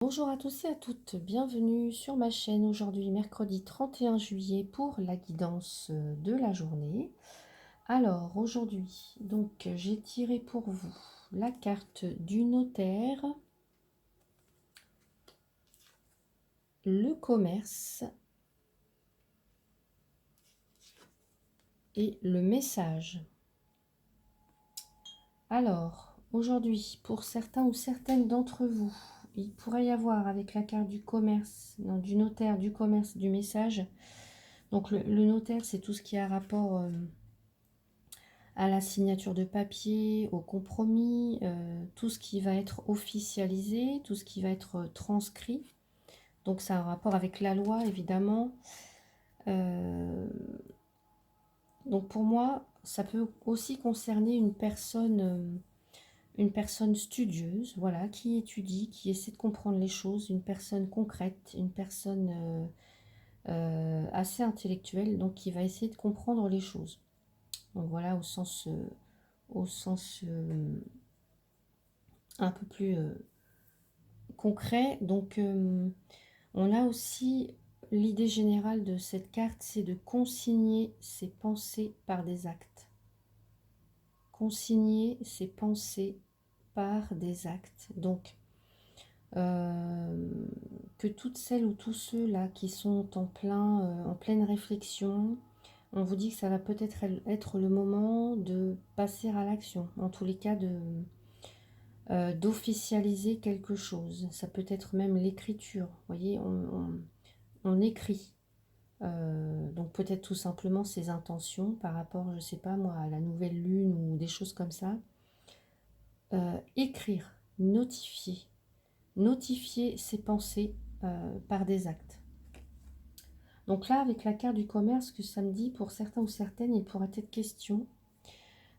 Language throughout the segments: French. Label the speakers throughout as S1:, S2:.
S1: Bonjour à tous et à toutes, bienvenue sur ma chaîne aujourd'hui, mercredi 31 juillet pour la guidance de la journée. Alors aujourd'hui, donc j'ai tiré pour vous la carte du notaire, le commerce et le message. Alors aujourd'hui, pour certains ou certaines d'entre vous, il pourrait y avoir avec la carte du commerce, non, du notaire, du commerce, du message. Donc le notaire, c'est tout ce qui a rapport à la signature de papier, au compromis, tout ce qui va être officialisé, tout ce qui va être transcrit. Donc ça a un rapport avec la loi, évidemment. Donc pour moi, ça peut aussi concerner une personne studieuse, voilà, qui étudie, qui essaie de comprendre les choses, une personne concrète, une personne assez intellectuelle, donc qui va essayer de comprendre les choses. Donc voilà, au sens un peu plus concret. Donc on a aussi l'idée générale de cette carte, c'est de consigner ses pensées par des actes. Consigner ses pensées par des actes. Donc que toutes celles ou tous ceux là qui sont en pleine réflexion, on vous dit que ça va peut-être être le moment de passer à l'action, en tous les cas d'officialiser quelque chose. Ça peut être même l'écriture. Vous voyez, on écrit. Donc peut-être tout simplement ses intentions par rapport, je sais pas moi, à la nouvelle lune ou des choses comme ça. Écrire, notifier. Notifier ses pensées par des actes. Donc là, avec la carte du commerce, que ça me dit, pour certains ou certaines, il pourrait être question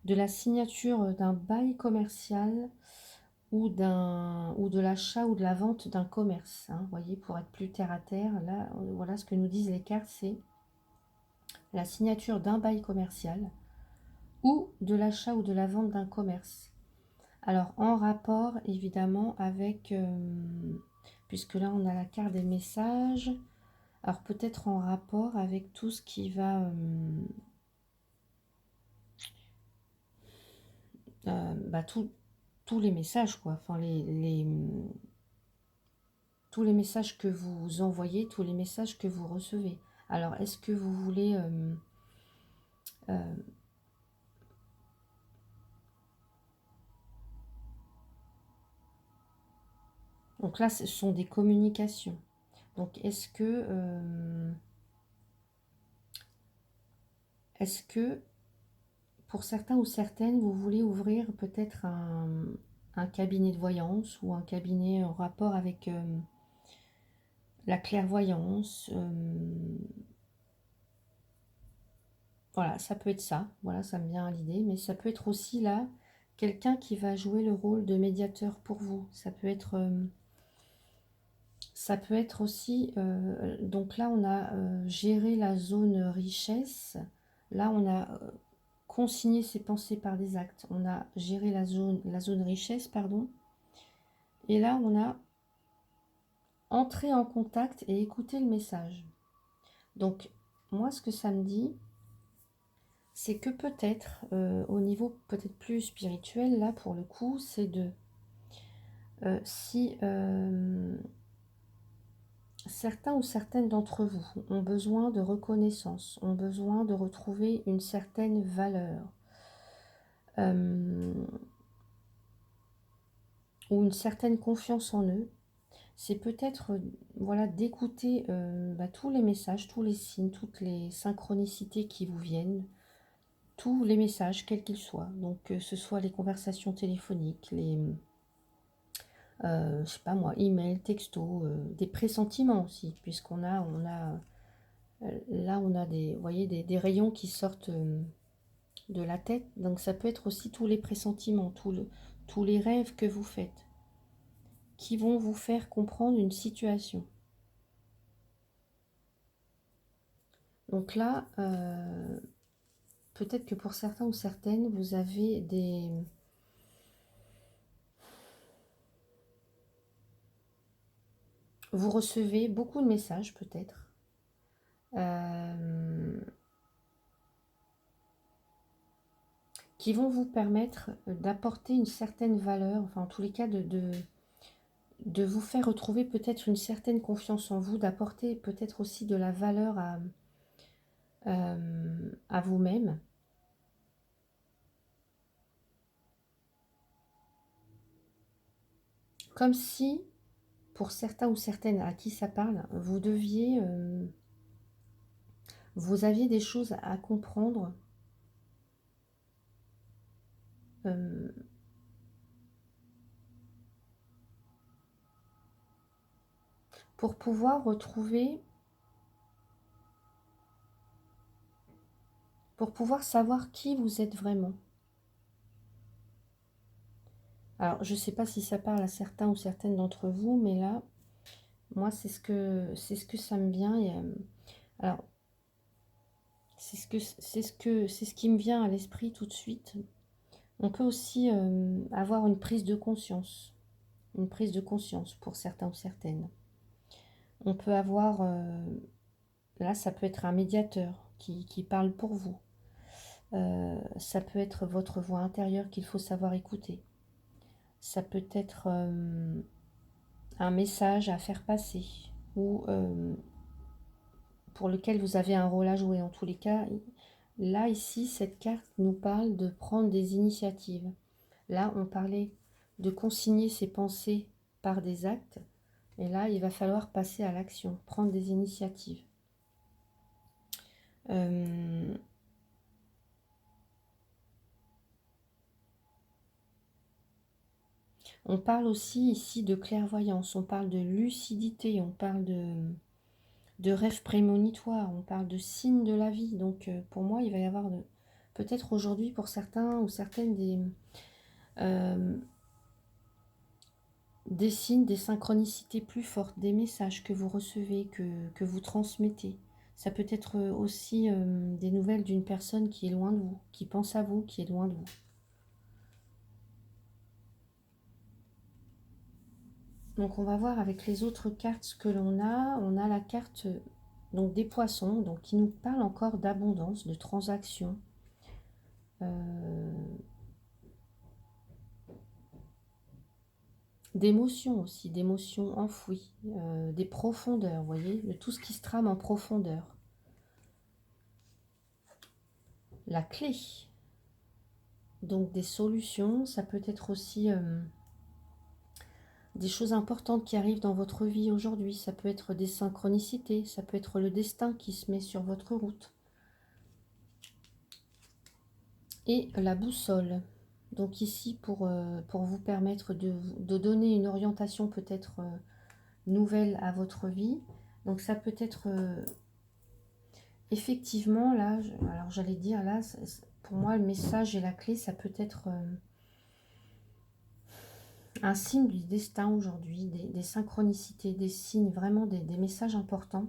S1: de la signature d'un bail commercial ou de l'achat ou de la vente d'un commerce. Hein, vous voyez, pour être plus terre à terre, là, voilà ce que nous disent les cartes, c'est la signature d'un bail commercial ou de l'achat ou de la vente d'un commerce. Alors, en rapport, évidemment, avec, puisque là, on a la carte des messages, alors peut-être en rapport avec tout ce qui va... tous les messages, quoi. Enfin, tous les messages que vous envoyez, tous les messages que vous recevez. Alors, est-ce que vous voulez... donc là, ce sont des communications. Donc, est-ce que, pour certains ou certaines, vous voulez ouvrir peut-être un cabinet de voyance ou un cabinet en rapport avec la clairvoyance, voilà, ça peut être ça. Voilà, ça me vient à l'idée. Mais ça peut être aussi là, quelqu'un qui va jouer le rôle de médiateur pour vous. Ça peut être aussi... donc là, on a géré la zone richesse. Là, on a consigné ses pensées par des actes. On a géré la zone richesse, pardon. Et là, on a entré en contact et écouté le message. Donc, moi, ce que ça me dit... c'est que peut-être, au niveau peut-être plus spirituel, là, pour le coup, c'est de... si certains ou certaines d'entre vous ont besoin de reconnaissance, ont besoin de retrouver une certaine valeur, ou une certaine confiance en eux, c'est peut-être voilà, d'écouter tous les messages, tous les signes, toutes les synchronicités qui vous viennent, tous les messages, quels qu'ils soient. Donc, que ce soit les conversations téléphoniques, je sais pas moi, email, texto, des pressentiments aussi, puisqu'on là, on a des, vous voyez, des rayons qui sortent de la tête. Donc, ça peut être aussi tous les pressentiments, tous les rêves que vous faites, qui vont vous faire comprendre une situation. Donc là, peut-être que pour certains ou certaines, vous avez des... Vous recevez beaucoup de messages peut-être. Qui vont vous permettre d'apporter une certaine valeur, enfin en tous les cas de vous faire retrouver peut-être une certaine confiance en vous, d'apporter peut-être aussi de la valeur à vous-même. Comme si, pour certains ou certaines à qui ça parle, vous deviez, vous aviez des choses à comprendre pour pouvoir retrouver, pour pouvoir savoir qui vous êtes vraiment. Alors, je ne sais pas si ça parle à certains ou certaines d'entre vous, mais là, moi, c'est ce que ça me vient. Et, alors, c'est ce qui me vient à l'esprit tout de suite. On peut aussi avoir une prise de conscience pour certains ou certaines. On peut avoir, là, ça peut être un médiateur qui parle pour vous. Ça peut être votre voix intérieure qu'il faut savoir écouter. Ça peut être un message à faire passer ou pour lequel vous avez un rôle à jouer. En tous les cas, là, ici, cette carte nous parle de prendre des initiatives. Là, on parlait de consigner ses pensées par des actes. Et là, il va falloir passer à l'action, prendre des initiatives. On parle aussi ici de clairvoyance, on parle de lucidité, on parle de rêves prémonitoires, on parle de signes de la vie. Donc pour moi, il va y avoir peut-être aujourd'hui pour certains ou certaines des signes, des synchronicités plus fortes, des messages que vous recevez, que vous transmettez. Ça peut être aussi des nouvelles d'une personne qui est loin de vous, qui pense à vous, qui est loin de vous. Donc on va voir avec les autres cartes ce que l'on a. On a la carte donc des poissons, donc qui nous parle encore d'abondance, de transactions. D'émotions aussi, d'émotions enfouies, des profondeurs, vous voyez, de tout ce qui se trame en profondeur. La clé, donc des solutions, ça peut être aussi des choses importantes qui arrivent dans votre vie aujourd'hui. Ça peut être des synchronicités, ça peut être le destin qui se met sur votre route. Et la boussole. Donc ici, pour vous permettre de donner une orientation peut-être nouvelle à votre vie. Donc ça peut être effectivement, là, alors j'allais dire, là, pour moi, le message et la clé, ça peut être un signe du destin aujourd'hui, des synchronicités, des signes, vraiment des messages importants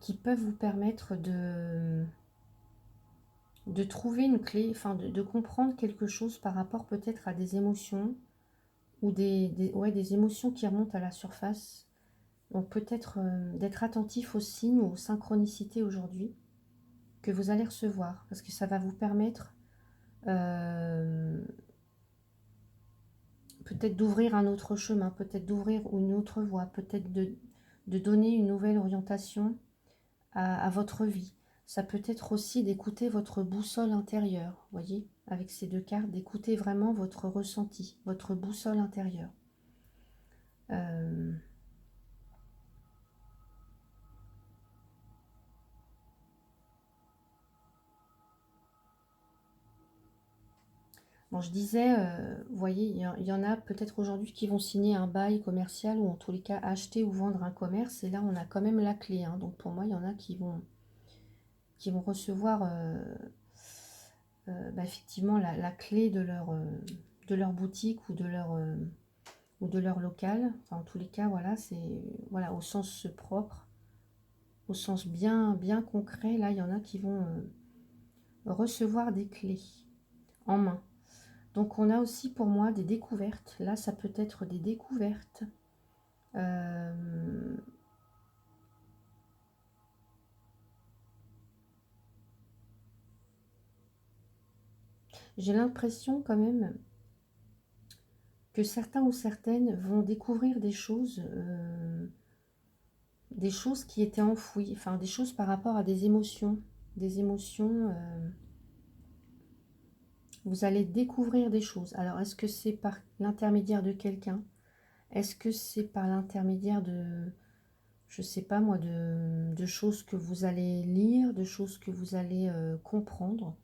S1: qui peuvent vous permettre de trouver une clé, enfin de comprendre quelque chose par rapport peut-être à des émotions ou des émotions qui remontent à la surface. Donc peut-être d'être attentif aux signes ou aux synchronicités aujourd'hui que vous allez recevoir, parce que ça va vous permettre peut-être d'ouvrir un autre chemin, peut-être d'ouvrir une autre voie, peut-être de donner une nouvelle orientation à votre vie. Ça peut être aussi d'écouter votre boussole intérieure, voyez, avec ces deux cartes, d'écouter vraiment votre ressenti, votre boussole intérieure. Bon, je disais, vous voyez, il y en a peut-être aujourd'hui qui vont signer un bail commercial ou en tous les cas acheter ou vendre un commerce. Et là, on a quand même la clé. Hein. Donc pour moi, il y en a qui vont recevoir effectivement la clé de leur boutique ou de leur local. Enfin, en tous les cas, voilà, c'est voilà, au sens propre, au sens bien, bien concret. Là, il y en a qui vont recevoir des clés en main. Donc on a aussi pour moi des découvertes. Là, ça peut être des découvertes Euh, j'ai l'impression quand même que certains ou certaines vont découvrir des choses qui étaient enfouies, enfin des choses par rapport à des émotions. Vous allez découvrir des choses. Alors, est-ce que c'est par l'intermédiaire de quelqu'un? Est-ce que c'est par l'intermédiaire de, je sais pas moi, de choses que vous allez lire, de choses que vous allez comprendre?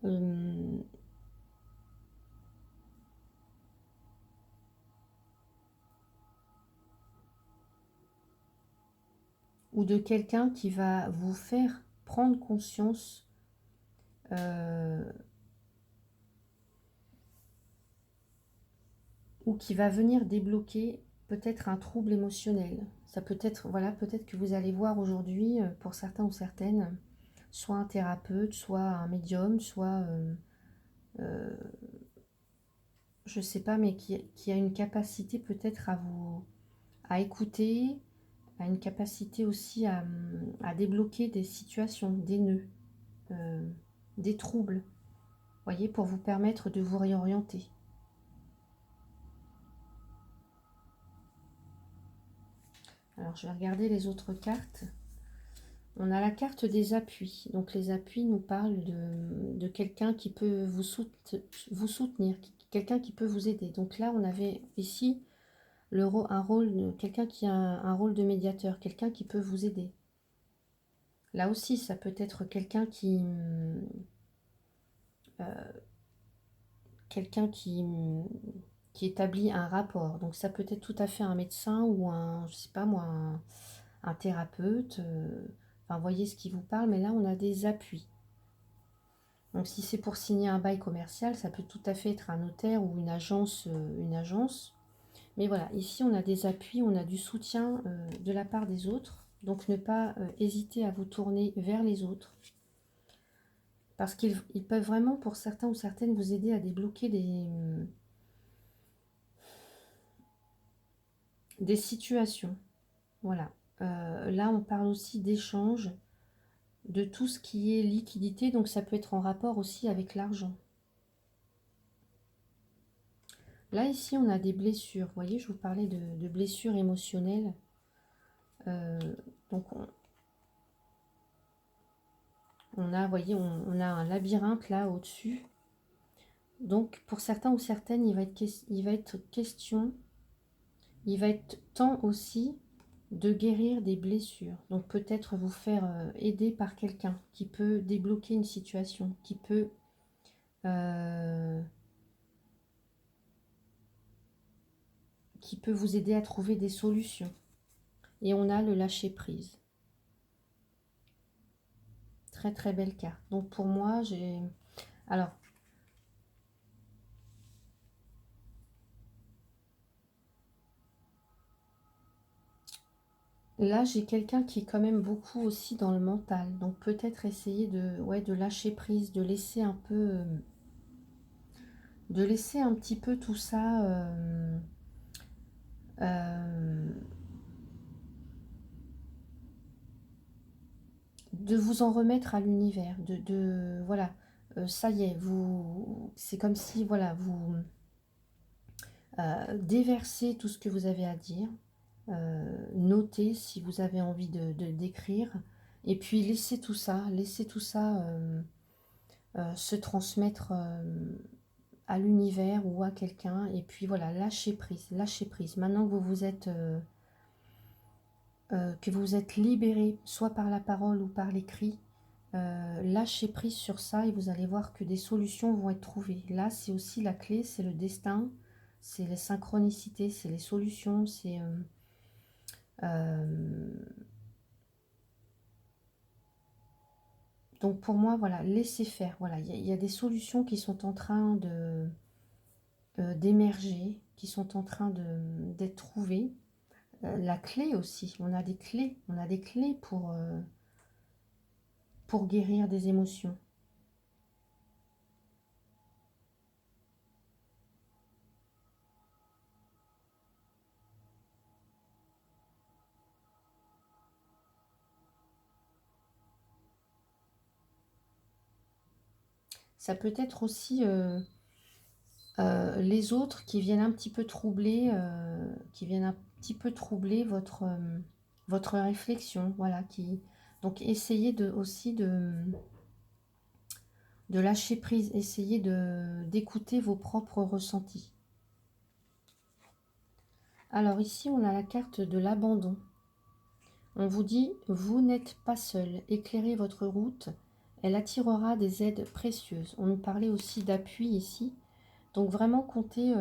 S1: Euh, ou de quelqu'un qui va vous faire prendre conscience euh, ou qui va venir débloquer peut-être un trouble émotionnel. Ça peut être, voilà, peut-être que vous allez voir aujourd'hui, pour certains ou certaines, soit un thérapeute, soit un médium, soit, euh, je sais pas, mais qui a une capacité peut-être à écouter, a une capacité aussi à débloquer des situations, des nœuds, euh, des troubles, voyez, pour vous permettre de vous réorienter. Alors, je vais regarder les autres cartes. On a la carte des appuis. Donc, les appuis nous parlent de quelqu'un qui peut vous soutenir, quelqu'un qui peut vous aider. Donc là, on avait ici un rôle, quelqu'un qui a un rôle de médiateur, quelqu'un qui peut vous aider. Là aussi, ça peut être quelqu'un qui établit un rapport. Donc ça peut être tout à fait un médecin ou un, je sais pas moi, un thérapeute. Enfin, voyez ce qui vous parle, mais là, on a des appuis. Donc si c'est pour signer un bail commercial, ça peut tout à fait être un notaire ou une agence, une agence. Mais voilà, ici on a des appuis, on a du soutien de la part des autres. Donc ne pas hésiter à vous tourner vers les autres. Parce qu'ils peuvent vraiment, pour certains ou certaines, vous aider à débloquer des situations. Voilà. Là, on parle aussi d'échange, de tout ce qui est liquidité. Donc ça peut être en rapport aussi avec l'argent. Là, ici, on a des blessures. Vous voyez, je vous parlais de blessures émotionnelles. Euh, donc, on a, voyez, on a un labyrinthe là au-dessus. Donc, pour certains ou certaines, il va être question, il va être temps aussi de guérir des blessures. Donc, peut-être vous faire aider par quelqu'un qui peut débloquer une situation, euh, qui peut vous aider à trouver des solutions. Et on a le lâcher-prise. Très, très belle carte. Donc, pour moi, j'ai... Alors, là, j'ai quelqu'un qui est quand même beaucoup aussi dans le mental. Donc peut-être essayer de, ouais, de lâcher prise, de laisser un petit peu tout ça, euh, de vous en remettre à l'univers, voilà, ça y est, c'est comme si, voilà, vous déversez tout ce que vous avez à dire, notez si vous avez envie d'écrire, et puis laissez tout ça se transmettre à l'univers ou à quelqu'un, et puis voilà, lâchez prise, lâchez prise. Maintenant que que vous êtes libéré, soit par la parole ou par l'écrit, lâchez prise sur ça et vous allez voir que des solutions vont être trouvées. Là, c'est aussi la clé, c'est le destin, c'est les synchronicités, c'est les solutions, c'est... donc pour moi, voilà, laissez faire. Voilà, il y a des solutions qui sont en train d'émerger, qui sont en train d'être trouvées. La clé aussi, on a des clés pour guérir des émotions. Ça peut être aussi les autres qui viennent un petit peu troubler, votre réflexion, voilà. Donc essayez aussi de lâcher prise, essayez d'écouter vos propres ressentis. Alors ici, on a la carte de l'abandon. On vous dit, vous n'êtes pas seul, éclairez votre route, elle attirera des aides précieuses. On nous parlait aussi d'appui ici, donc vraiment comptez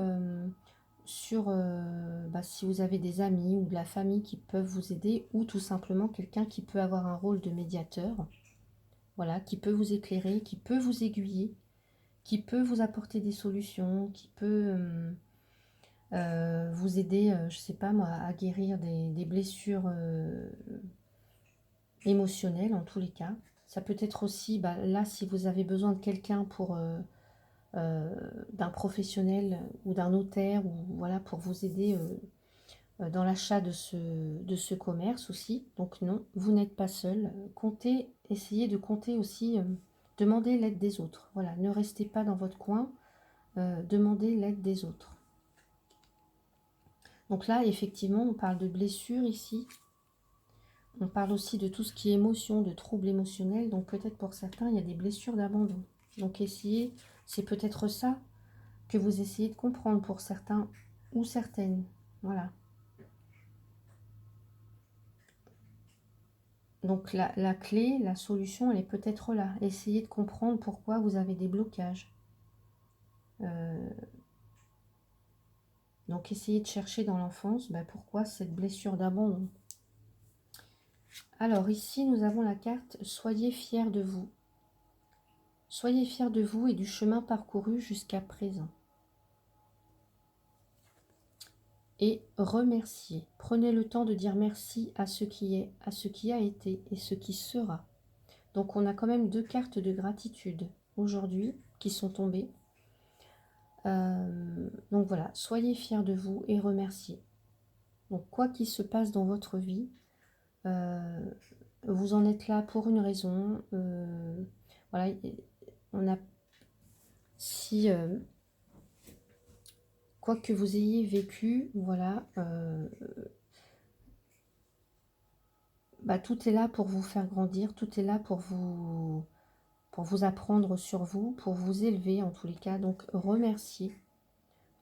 S1: sur si vous avez des amis ou de la famille qui peuvent vous aider, ou tout simplement quelqu'un qui peut avoir un rôle de médiateur, voilà, qui peut vous éclairer, qui peut vous aiguiller, qui peut vous apporter des solutions, qui peut vous aider, je ne sais pas moi, à guérir des blessures émotionnelles en tous les cas. Ça peut être aussi, là, si vous avez besoin de quelqu'un pour d'un professionnel ou d'un notaire, ou voilà, pour vous aider dans l'achat de ce commerce aussi. Donc non, vous n'êtes pas seul. Comptez, essayez de compter aussi, demandez l'aide des autres. Voilà, ne restez pas dans votre coin, demandez l'aide des autres. Donc là, effectivement, on parle de blessures ici. On parle aussi de tout ce qui est émotion, de troubles émotionnels. Donc peut-être pour certains, il y a des blessures d'abandon. Donc essayez, c'est peut-être ça que vous essayez de comprendre pour certains ou certaines. Voilà. Donc la clé, la solution, elle est peut-être là. Essayez de comprendre pourquoi vous avez des blocages. Donc essayez de chercher dans l'enfance pourquoi cette blessure d'abandon. Alors ici, nous avons la carte « Soyez fiers de vous ». Soyez fiers de vous et du chemin parcouru jusqu'à présent. Et remerciez. Prenez le temps de dire merci à ce qui est, à ce qui a été et ce qui sera. Donc on a quand même 2 cartes de gratitude aujourd'hui qui sont tombées. Donc voilà, soyez fiers de vous et remerciez. Donc quoi qu'il se passe dans votre vie, vous en êtes là pour une raison. Voilà, on a, si quoi que vous ayez vécu, voilà, tout est là pour vous faire grandir, tout est là pour vous apprendre sur vous, pour vous élever en tous les cas. Donc remerciez,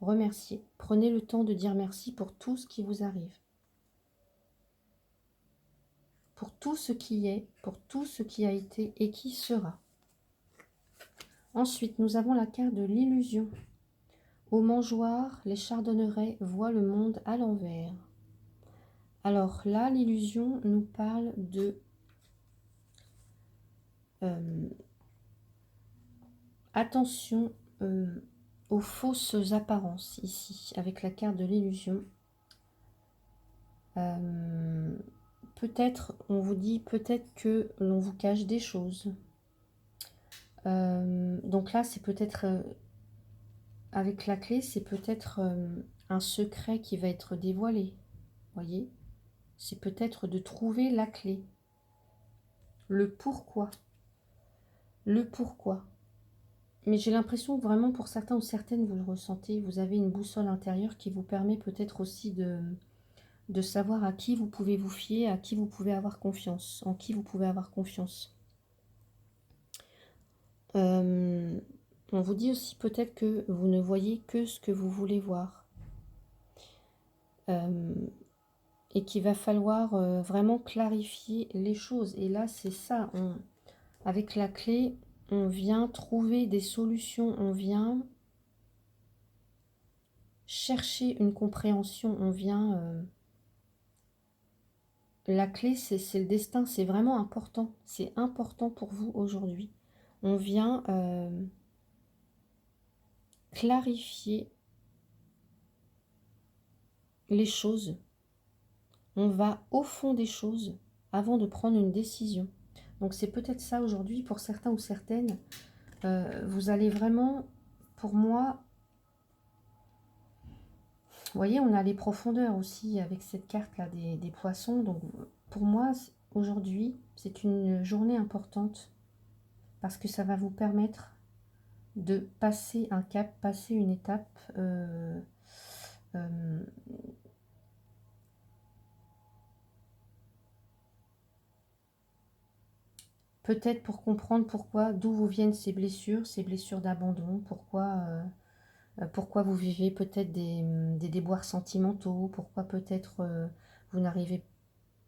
S1: remerciez. Prenez le temps de dire merci pour tout ce qui vous arrive. Pour tout ce qui est, pour tout ce qui a été et qui sera. Ensuite, nous avons la carte de l'illusion. Au mangeoir, les chardonnerets voient le monde à l'envers. Alors là, l'illusion nous parle de attention aux fausses apparences ici, avec la carte de l'illusion. Peut-être, on vous dit peut-être que l'on vous cache des choses. Donc là, c'est peut-être, avec la clé, c'est peut-être un secret qui va être dévoilé. Voyez, c'est peut-être de trouver la clé. Le pourquoi. Le pourquoi. Mais j'ai l'impression que vraiment pour certains ou certaines, vous le ressentez, vous avez une boussole intérieure qui vous permet peut-être aussi de savoir à qui vous pouvez vous fier, à qui vous pouvez avoir confiance, en qui vous pouvez avoir confiance. On vous dit aussi peut-être que vous ne voyez que ce que vous voulez voir. Et qu'il va falloir vraiment clarifier les choses. Et là, c'est ça. Avec la clé, on vient trouver des solutions. On vient chercher une compréhension. On vient... la clé, c'est le destin. C'est vraiment important. C'est important pour vous aujourd'hui. On vient clarifier les choses. On va au fond des choses avant de prendre une décision. Donc c'est peut-être ça aujourd'hui pour certains ou certaines. Vous allez vraiment, pour moi, vous voyez, on a les profondeurs aussi avec cette carte-là des poissons. Donc pour moi, aujourd'hui, c'est une journée importante parce que ça va vous permettre de passer un cap, passer une étape. Peut-être pour comprendre d'où vous viennent ces blessures d'abandon, pourquoi vous vivez peut-être des déboires sentimentaux, pourquoi peut-être vous n'arrivez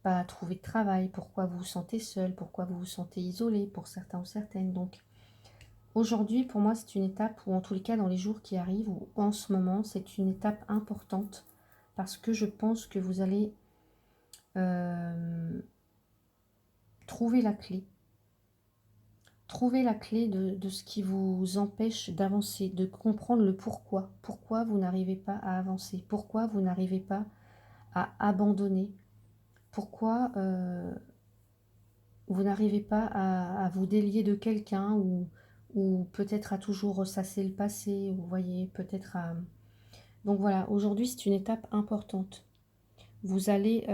S1: pas à trouver de travail, pourquoi vous vous sentez seul, pourquoi vous vous sentez isolé pour certains ou certaines. Donc aujourd'hui, pour moi, c'est une étape, ou en tous les cas dans les jours qui arrivent, ou en ce moment, c'est une étape importante, parce que je pense que vous allez trouver la clé. Trouver la clé de ce qui vous empêche d'avancer, de comprendre le pourquoi. Pourquoi vous n'arrivez pas à avancer, pourquoi vous n'arrivez pas à abandonner, pourquoi vous n'arrivez pas à vous délier de quelqu'un, ou peut-être à toujours ressasser le passé, vous voyez, peut-être à... Donc voilà, aujourd'hui c'est une étape importante. Vous allez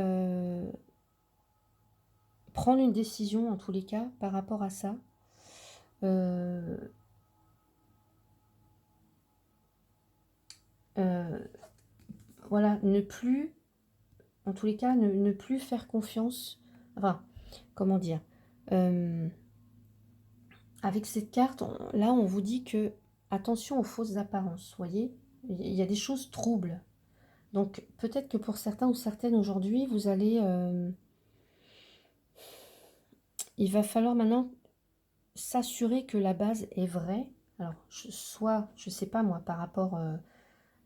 S1: prendre une décision en tous les cas par rapport à ça. Voilà, ne plus, en tous les cas, ne plus faire confiance. Enfin, comment dire, avec cette carte, là, on vous dit que attention aux fausses apparences, voyez. Il y a des choses troubles. Donc, peut-être que pour certains ou certaines aujourd'hui, vous allez... il va falloir maintenant s'assurer que la base est vraie. Alors, soit, je ne sais pas moi, par rapport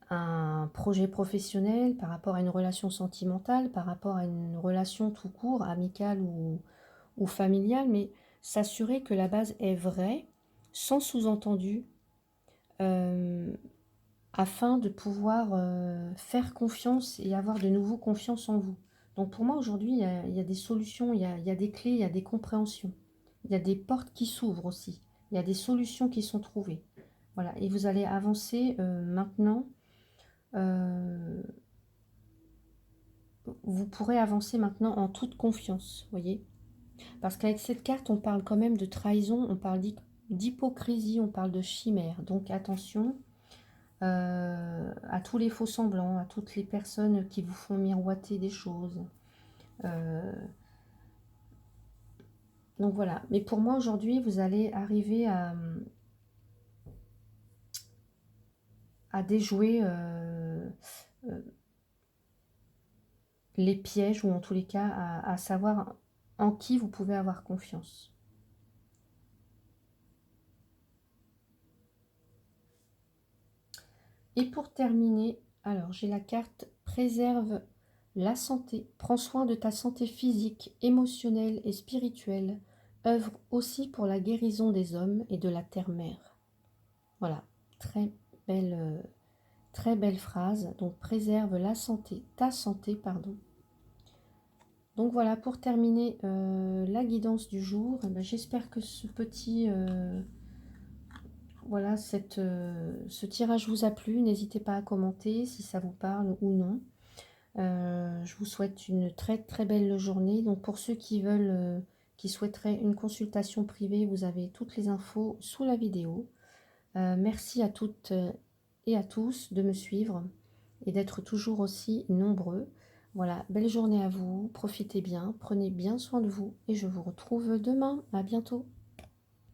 S1: à un projet professionnel, par rapport à une relation sentimentale, par rapport à une relation tout court, amicale ou familiale, mais s'assurer que la base est vraie, sans sous-entendu, afin de pouvoir faire confiance et avoir de nouveau confiance en vous. Donc pour moi aujourd'hui, il y a des solutions, il y a des clés, il y a des compréhensions. Il y a des portes qui s'ouvrent aussi. Il y a des solutions qui sont trouvées. Voilà, et vous allez avancer maintenant. Vous pourrez avancer maintenant en toute confiance, voyez. Parce qu'avec cette carte, on parle quand même de trahison, on parle d'hypocrisie, on parle de chimère. Donc attention à tous les faux semblants, à toutes les personnes qui vous font miroiter des choses. Donc voilà. Mais pour moi, aujourd'hui, vous allez arriver à déjouer les pièges, ou en tous les cas, à savoir en qui vous pouvez avoir confiance. Et pour terminer, alors j'ai la carte préserve la santé, prends soin de ta santé physique, émotionnelle et spirituelle, œuvre aussi pour la guérison des hommes et de la terre-mère. Voilà, très belle phrase. Donc préserve la santé, ta santé, pardon. Donc voilà, pour terminer la guidance du jour, eh ben, j'espère que ce petit... voilà, ce tirage vous a plu. N'hésitez pas à commenter si ça vous parle ou non. Je vous souhaite une très belle journée. Donc pour ceux qui veulent, qui souhaiteraient une consultation privée, vous avez toutes les infos sous la vidéo. Merci à toutes et à tous de me suivre et d'être toujours aussi nombreux. Voilà, belle journée à vous, profitez bien, prenez bien soin de vous et je vous retrouve demain. À bientôt.